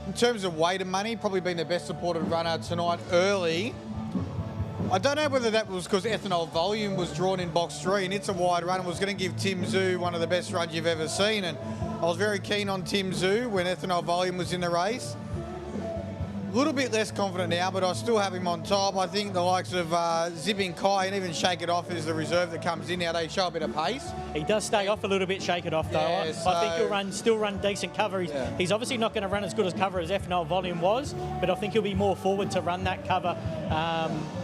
In terms of weighted money, probably been the best supported runner tonight early. I don't know whether that was because ethanol volume was drawn in box 3 and it's a wide run and was going to give Tim Zoo one of the best runs you've ever seen. And I was very keen on Tim Zoo when ethanol volume was in the race. A little bit less confident now, but I still have him on top. I think the likes of Zipping Kai and even Shake It Off is the reserve that comes in now. They show a bit of pace. He does stay off a little bit, Shake It Off, though. Yeah, I think he'll still run decent cover. He's obviously not going to run as good as cover as ethanol volume was, but I think he'll be more forward to run that cover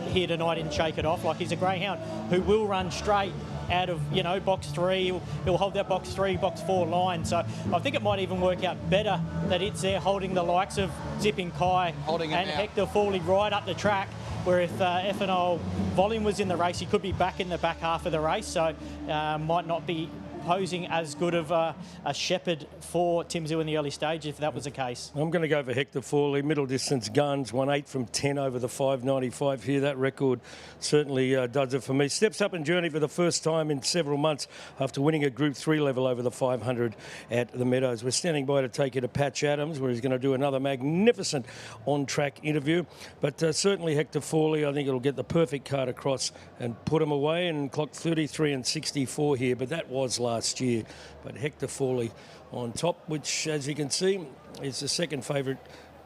here tonight in Shake It Off. Like, he's a greyhound who will run straight out of, box 3. He'll hold that box 3, box 4 line. So I think it might even work out better that it's there holding the likes of Zipping Kai and Hector Fawley right up the track, where if ethanol volume was in the race, he could be back in the back half of the race. So might not be posing as good of a shepherd for Tim Zoo in the early stage if that was the case. I'm going to go for Hector Fawley, middle distance guns, won 8 from 10 over the 595 here. That record certainly does it for me. Steps up in journey for the first time in several months after winning a Group 3 level over the 500 at the Meadows. We're standing by to take you to Patch Adams, where he's going to do another magnificent on-track interview. But certainly Hector Fawley, I think it'll get the perfect card across and put him away and clock 33 and 64 here. But that was last year. But Hector Fawley on top, which, as you can see, is the second favourite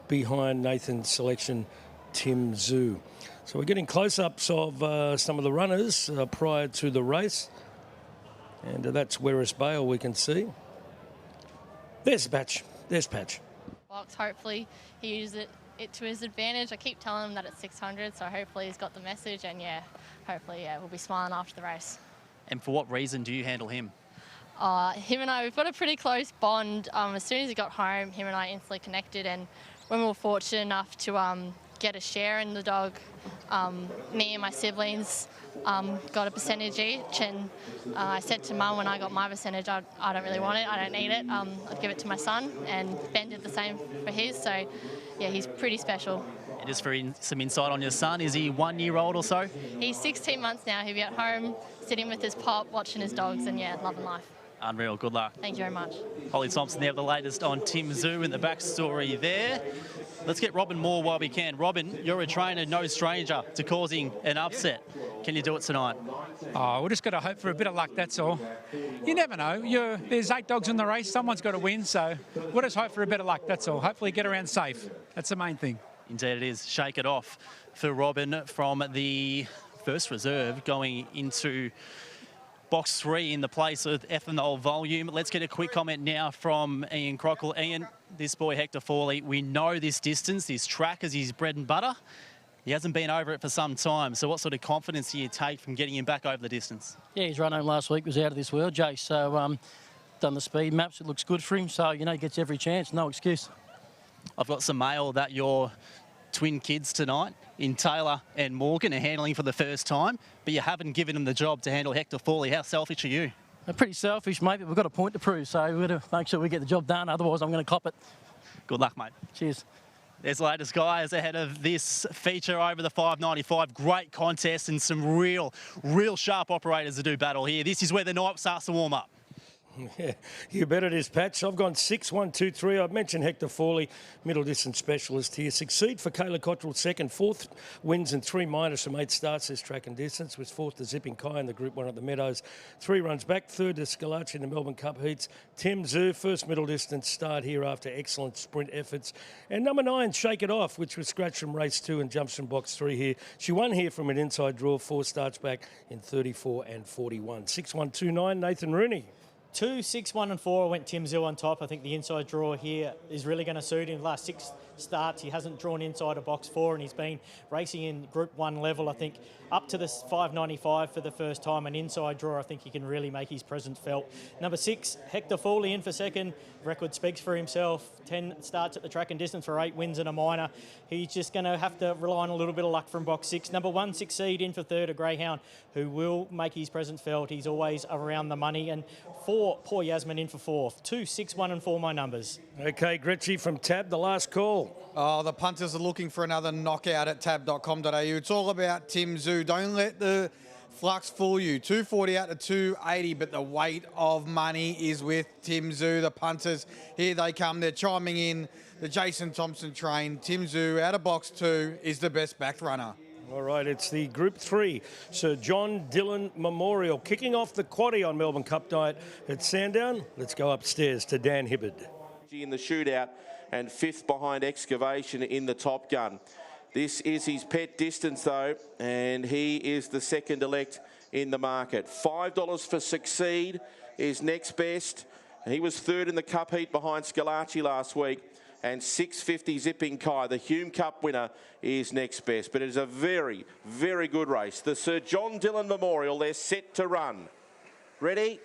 behind Nathan's selection, Tim Zoo. So we're getting close-ups of some of the runners prior to the race. And that's Werris Bale we can see. There's Patch. There's Patch. Box, hopefully he uses it to his advantage. I keep telling him that it's 600, so hopefully he's got the message. And, hopefully, we'll be smiling after the race. And for what reason do you handle him? Him and I, we've got a pretty close bond. As soon as he got home, him and I instantly connected, and when we were fortunate enough to get a share in the dog, me and my siblings got a percentage each, and I said to Mum when I got my percentage, I don't really want it, I don't need it, I'd give it to my son, and Ben did the same for his, so yeah, he's pretty special. And just for some insight on your son, is he 1 year old or so? He's 16 months now. He'll be at home sitting with his pop, watching his dogs, and loving life. Unreal, good luck. Thank you very much. Holly Thompson there with the latest on Tim Zoo and the backstory there. Let's get Robin Moore while we can. Robin, you're a trainer, no stranger to causing an upset. Can you do it tonight? Oh, we're just got to hope for a bit of luck, that's all. You never know. There's 8 dogs in the race. Someone's got to win, so we'll just hope for a bit of luck, that's all. Hopefully get around safe. That's the main thing. Indeed it is. Shake It Off for Robin from the first reserve going into box 3 in the place of ethanol volume. Let's get a quick comment now from Ian Crockle. Ian, this boy Hector Fawley, we know this distance, this track is his bread and butter. He hasn't been over it for some time, so what sort of confidence do you take from getting him back over the distance? Yeah, his run home last week was out of this world, Jay, so done the speed maps, it looks good for him, so, he gets every chance, no excuse. I've got some mail that your twin kids tonight in Taylor and Morgan are handling for the first time, but you haven't given them the job to handle Hector Fawley. How selfish are you? They're pretty selfish, mate, but we've got a point to prove, so we've got to make sure we get the job done, otherwise I'm going to cop it. Good luck, mate. Cheers. There's the latest guys ahead of this feature over the 595. Great contest and some real sharp operators to do battle here. This is where the night starts to warm up. Yeah, you bet it is, Patch. I've gone 6, 1, 2, 3. I've mentioned Hector Fawley, middle distance specialist here. Succeed for Kayla Cottrell, second. 4th wins and 3 minors from 8 starts this track and distance. Was 4th to Zipping Kai in the Group 1 at the Meadows. 3 runs back. 3rd to Scalacci in the Melbourne Cup heats. Tim Zoo, first middle distance start here after excellent sprint efforts. And number 9, Shake It Off, which was scratched from race 2 and jumps from box 3 here. She won here from an inside draw. 4 starts back in 34 and 41. 6, 1, 2, 9, Nathan Rooney. 2, 6, 1 and 4 went Tim Zoo on top. I think the inside draw here is really going to suit him. The last 6 starts, he hasn't drawn inside a box 4 and he's been racing in Group 1 level, I think, up to the 595 for the first time. An inside draw, I think he can really make his presence felt. Number 6, Hector Fawley in for second. Record speaks for himself. 10 starts at the track and distance for 8 wins and a minor. He's just going to have to rely on a little bit of luck from box 6. Number 1, Succeed in for third, a greyhound who will make his presence felt. He's always around the money. And 4, Poor Yasmin in for 4th. 2, 6, 1 and 4 my numbers. Okay, Gretchy from Tab, the last call. Oh, the punters are looking for another knockout at tab.com.au. It's all about Tim Zoo. Don't let the flux fool you. 240 out to 280, but the weight of money is with Tim Zoo. The punters, here they come. They're chiming in the Jason Thompson train, Tim Zoo out of box 2 is the best back runner. All right, it's the Group 3 Sir John Dillon Memorial kicking off the quaddie on Melbourne Cup night at Sandown. Let's go upstairs to Dan Hibbard. In the shootout and 5th behind Excavation in the Top Gun. This is his pet distance though, and he is the second elect in the market. $5 for Succeed is next best. He was third in the Cup heat behind Scalacci last week. And $6.50 Zipping Kai, the Hume Cup winner, is next best. But it is a very, very good race. The Sir John Dillon Memorial, they're set to run. Ready?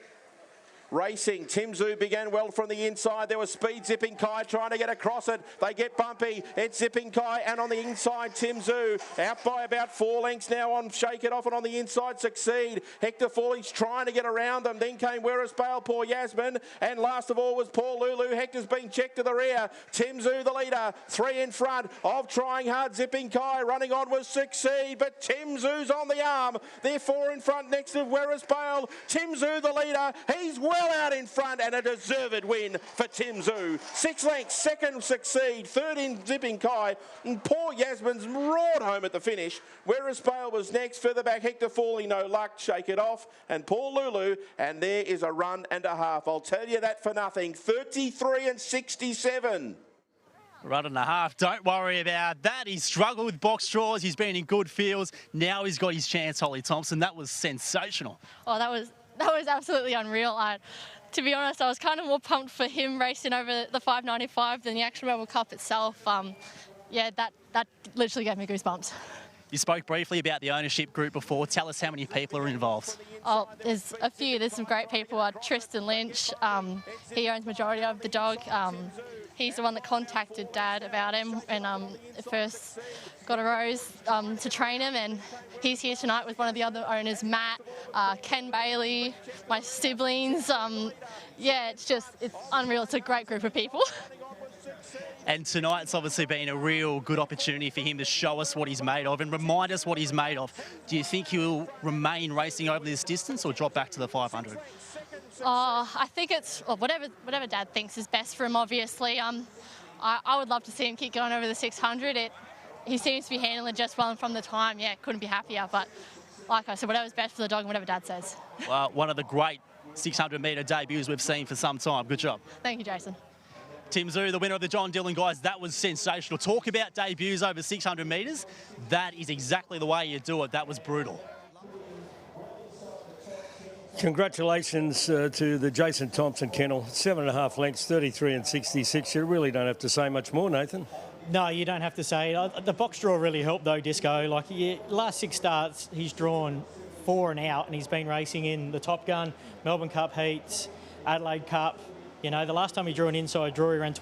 Racing. Tim Zoo began well from the inside. There was speed. Zipping Kai trying to get across it. They get bumpy. It's Zipping Kai, and on the inside, Tim Zoo out by about 4 lengths now on Shake It Off, and on the inside, Succeed. Hector Fawley's trying to get around them. Then came Whereas Bale, Poor Yasmin, and last of all was Paul Lulu. Hector's been checked to the rear. Tim Zoo, the leader, 3 in front of Trying Hard. Zipping Kai running on was Succeed, but Tim Zoo's on the arm. They're 4 in front next to Whereas Bale. Tim Zoo, the leader, he's well out in front, and a deserved win for Tim Zoo. 6 lengths, second Succeed, third in Zipping Kai, and Poor Yasmin's roared home at the finish. Whereas Bale was next, further back Hector Fawley, No Luck, Shake It Off, and Paul Lulu, and there is a run and a half. I'll tell you that for nothing. 33 and 67. Run and a half, don't worry about that. He's struggled with box draws. He's been in good fields. Now he's got his chance, Holly Thompson. That was sensational. Oh, that was absolutely unreal. To be honest, I was kind of more pumped for him racing over the 595 than the actual Melbourne Cup itself. Yeah, that literally gave me goosebumps. You spoke briefly about the ownership group before. Tell us how many people are involved. Oh, there's a few. There's some great people. Tristan Lynch, he owns majority of the dog. He's the one that contacted Dad about him and first got a rose to train him, and he's here tonight with one of the other owners, Matt, Ken Bailey, my siblings. Yeah, it's unreal. It's a great group of people. And tonight's obviously been a real good opportunity for him to show us what he's made of and remind us what he's made of. Do you think he'll remain racing over this distance or drop back to the 500? I think it's whatever Dad thinks is best for him, obviously. I would love to see him keep going over the 600. He seems to be handling just well from the time. Yeah, couldn't be happier. But like I said, whatever's best for the dog and whatever Dad says. Well, one of the great 600-metre debuts we've seen for some time. Good job. Thank you, Jason. Tim Zoo, the winner of the John Dillon guys, that was sensational. Talk about debuts over 600 metres. That is exactly the way you do it. That was brutal. Congratulations to the Jason Thompson kennel. 7.5 lengths, 33 and 66. You really don't have to say much more, Nathan. No, you don't have to say. The box draw really helped though, Disco. Like, last 6 starts, he's drawn 4 and out, and he's been racing in the Top Gun, Melbourne Cup heats, Adelaide Cup. You know, the last time he drew an inside draw, he ran